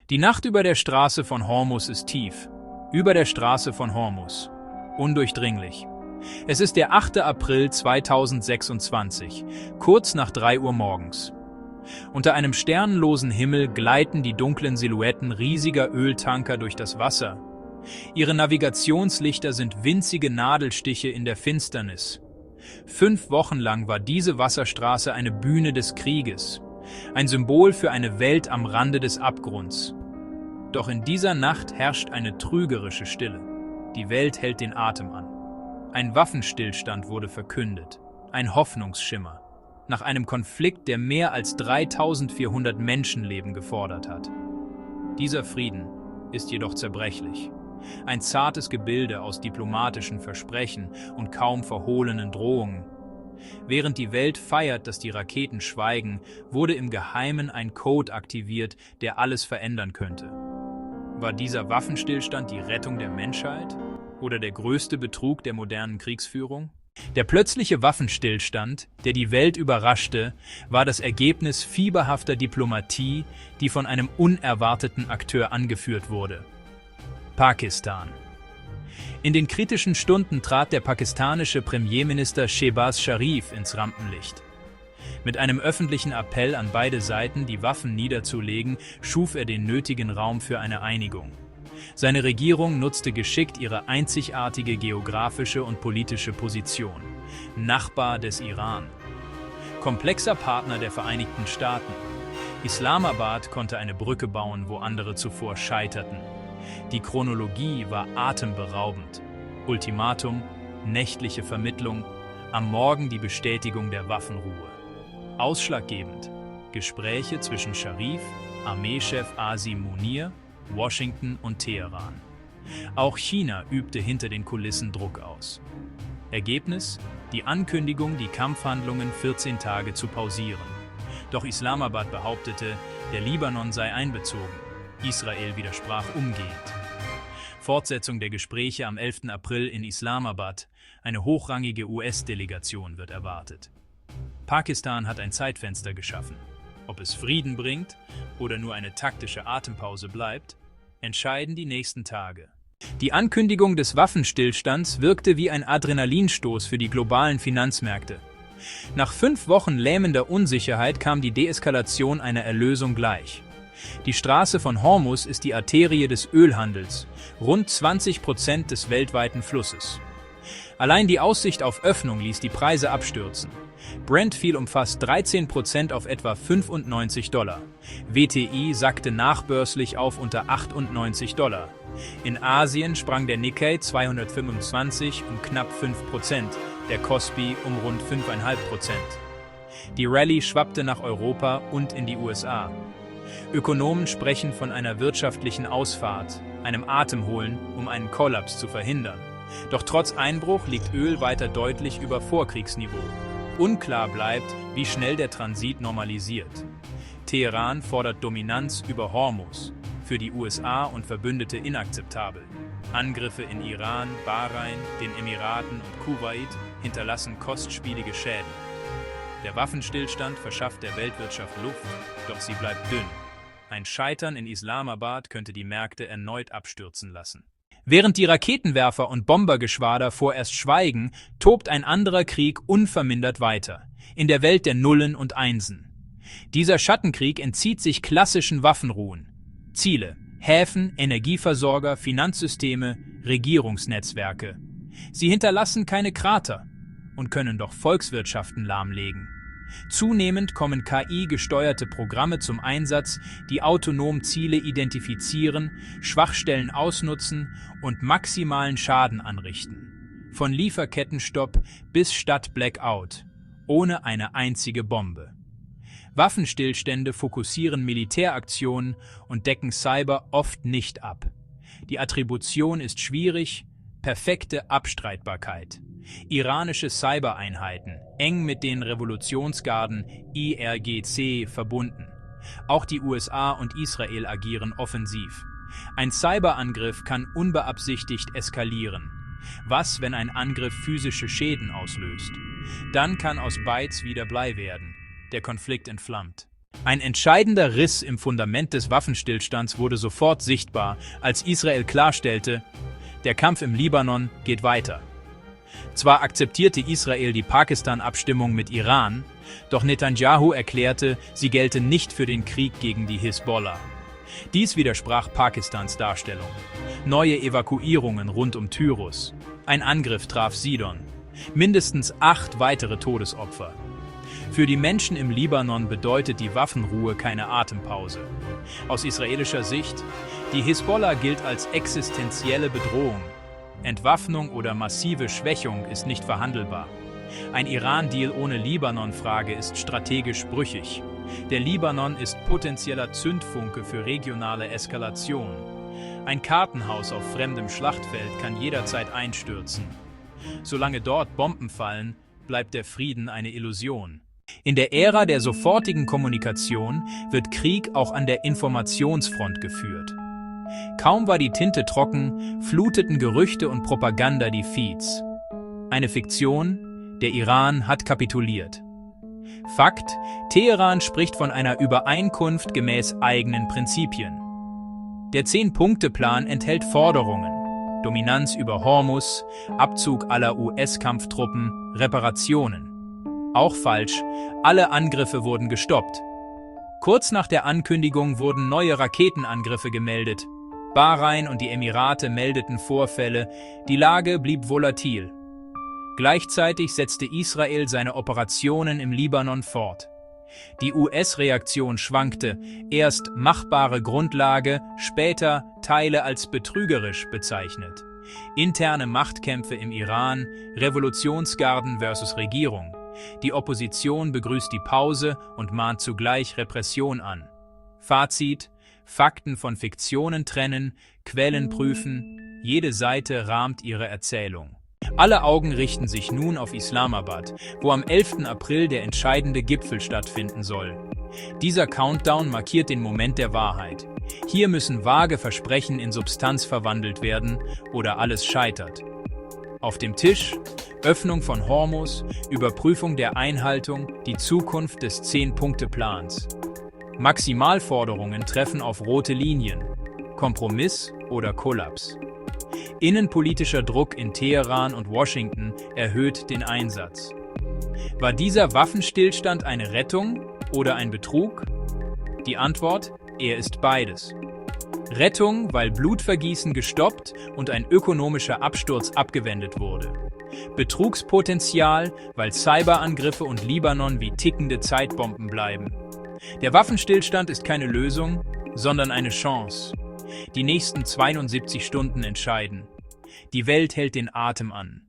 Die Nacht über der Straße von Hormuz ist tief. Über der Straße von Hormuz. Undurchdringlich. Es ist der 8. April 2026, kurz nach 3 Uhr morgens. Unter einem sternenlosen Himmel gleiten die dunklen Silhouetten riesiger Öltanker durch das Wasser. Ihre Navigationslichter sind winzige Nadelstiche in der Finsternis. 5 Wochen lang war diese Wasserstraße eine Bühne des Krieges, ein Symbol für eine Welt am Rande des Abgrunds. Doch in dieser Nacht herrscht eine trügerische Stille. Die Welt hält den Atem an. Ein Waffenstillstand wurde verkündet, ein Hoffnungsschimmer, nach einem Konflikt, der mehr als 3400 Menschenleben gefordert hat. Dieser Frieden ist jedoch zerbrechlich. Ein zartes Gebilde aus diplomatischen Versprechen und kaum verhohlenen Drohungen. Während die Welt feiert, dass die Raketen schweigen, wurde im Geheimen ein Code aktiviert, der alles verändern könnte. War dieser Waffenstillstand die Rettung der Menschheit oder der größte Betrug der modernen Kriegsführung? Der plötzliche Waffenstillstand, der die Welt überraschte, war das Ergebnis fieberhafter Diplomatie, die von einem unerwarteten Akteur angeführt wurde: Pakistan. In den kritischen Stunden trat der pakistanische Premierminister Shehbaz Sharif ins Rampenlicht. Mit einem öffentlichen Appell an beide Seiten, die Waffen niederzulegen, schuf er den nötigen Raum für eine Einigung. Seine Regierung nutzte geschickt ihre einzigartige geografische und politische Position: Nachbar des Iran. Komplexer Partner der Vereinigten Staaten. Islamabad konnte eine Brücke bauen, wo andere zuvor scheiterten. Die Chronologie war atemberaubend. Ultimatum, nächtliche Vermittlung, am Morgen die Bestätigung der Waffenruhe. Ausschlaggebend: Gespräche zwischen Sharif, Armeechef Asim Munir, Washington und Teheran. Auch China übte hinter den Kulissen Druck aus. Ergebnis: die Ankündigung, die Kampfhandlungen 14 Tage zu pausieren. Doch Islamabad behauptete, der Libanon sei einbezogen. Israel widersprach umgehend. Fortsetzung der Gespräche am 11. April in Islamabad. Eine hochrangige US-Delegation wird erwartet. Pakistan hat ein Zeitfenster geschaffen. Ob es Frieden bringt oder nur eine taktische Atempause bleibt, entscheiden die nächsten Tage. Die Ankündigung des Waffenstillstands wirkte wie ein Adrenalinstoß für die globalen Finanzmärkte. Nach 5 Wochen lähmender Unsicherheit kam die Deeskalation einer Erlösung gleich. Die Straße von Hormuz ist die Arterie des Ölhandels, rund 20% des weltweiten Flusses. Allein die Aussicht auf Öffnung ließ die Preise abstürzen. Brent fiel um fast 13% auf etwa $95. WTI sackte nachbörslich auf unter $98. In Asien sprang der Nikkei 225 um knapp 5%, der Kospi um rund 5,5%. Die Rallye schwappte nach Europa und in die USA. Ökonomen sprechen von einer wirtschaftlichen Ausfahrt, einem Atemholen, um einen Kollaps zu verhindern. Doch trotz Einbruch liegt Öl weiter deutlich über Vorkriegsniveau. Unklar bleibt, wie schnell der Transit normalisiert. Teheran fordert Dominanz über Hormuz, für die USA und Verbündete inakzeptabel. Angriffe in Iran, Bahrain, den Emiraten und Kuwait hinterlassen kostspielige Schäden. Der Waffenstillstand verschafft der Weltwirtschaft Luft, doch sie bleibt dünn. Ein Scheitern in Islamabad könnte die Märkte erneut abstürzen lassen. Während die Raketenwerfer und Bombergeschwader vorerst schweigen, tobt ein anderer Krieg unvermindert weiter, in der Welt der Nullen und Einsen. Dieser Schattenkrieg entzieht sich klassischen Waffenruhen. Ziele: Häfen, Energieversorger, Finanzsysteme, Regierungsnetzwerke. Sie hinterlassen keine Krater und können doch Volkswirtschaften lahmlegen. Zunehmend kommen KI-gesteuerte Programme zum Einsatz, die autonom Ziele identifizieren, Schwachstellen ausnutzen und maximalen Schaden anrichten. Von Lieferkettenstopp bis Stadt-Blackout, ohne eine einzige Bombe. Waffenstillstände fokussieren Militäraktionen und decken Cyber oft nicht ab. Die Attribution ist schwierig, perfekte Abstreitbarkeit. Iranische Cybereinheiten, eng mit den Revolutionsgarden IRGC verbunden. Auch die USA und Israel agieren offensiv. Ein Cyberangriff kann unbeabsichtigt eskalieren. Was, wenn ein Angriff physische Schäden auslöst? Dann kann aus Bytes wieder Blei werden. Der Konflikt entflammt. Ein entscheidender Riss im Fundament des Waffenstillstands wurde sofort sichtbar, als Israel klarstellte, der Kampf im Libanon geht weiter. Zwar akzeptierte Israel die Pakistan-Abstimmung mit Iran, doch Netanyahu erklärte, sie gelte nicht für den Krieg gegen die Hisbollah. Dies widersprach Pakistans Darstellung. Neue Evakuierungen rund um Tyrus. Ein Angriff traf Sidon. Mindestens 8 weitere Todesopfer. Für die Menschen im Libanon bedeutet die Waffenruhe keine Atempause. Aus israelischer Sicht, die Hisbollah gilt als existenzielle Bedrohung. Entwaffnung oder massive Schwächung ist nicht verhandelbar. Ein Iran-Deal ohne Libanon-Frage ist strategisch brüchig. Der Libanon ist potenzieller Zündfunke für regionale Eskalation. Ein Kartenhaus auf fremdem Schlachtfeld kann jederzeit einstürzen. Solange dort Bomben fallen, bleibt der Frieden eine Illusion. In der Ära der sofortigen Kommunikation wird Krieg auch an der Informationsfront geführt. Kaum war die Tinte trocken, fluteten Gerüchte und Propaganda die Feeds. Eine Fiktion, der Iran hat kapituliert. Fakt, Teheran spricht von einer Übereinkunft gemäß eigenen Prinzipien. Der 10-Punkte-Plan enthält Forderungen: Dominanz über Hormuz, Abzug aller US-Kampftruppen, Reparationen. Auch falsch, alle Angriffe wurden gestoppt. Kurz nach der Ankündigung wurden neue Raketenangriffe gemeldet. Bahrain und die Emirate meldeten Vorfälle, die Lage blieb volatil. Gleichzeitig setzte Israel seine Operationen im Libanon fort. Die US-Reaktion schwankte, erst machbare Grundlage, später Teile als betrügerisch bezeichnet. Interne Machtkämpfe im Iran, Revolutionsgarden versus Regierung. Die Opposition begrüßt die Pause und mahnt zugleich Repression an. Fazit: Fakten von Fiktionen trennen, Quellen prüfen, jede Seite rahmt ihre Erzählung. Alle Augen richten sich nun auf Islamabad, wo am 11. April der entscheidende Gipfel stattfinden soll. Dieser Countdown markiert den Moment der Wahrheit. Hier müssen vage Versprechen in Substanz verwandelt werden oder alles scheitert. Auf dem Tisch: Öffnung von Hormuz, Überprüfung der Einhaltung, die Zukunft des 10-Punkte-Plans. Maximalforderungen treffen auf rote Linien. Kompromiss oder Kollaps. Innenpolitischer Druck in Teheran und Washington erhöht den Einsatz. War dieser Waffenstillstand eine Rettung oder ein Betrug? Die Antwort: Er ist beides. Rettung, weil Blutvergießen gestoppt und ein ökonomischer Absturz abgewendet wurde. Betrugspotenzial, weil Cyberangriffe und Libanon wie tickende Zeitbomben bleiben. Der Waffenstillstand ist keine Lösung, sondern eine Chance. Die nächsten 72 Stunden entscheiden. Die Welt hält den Atem an.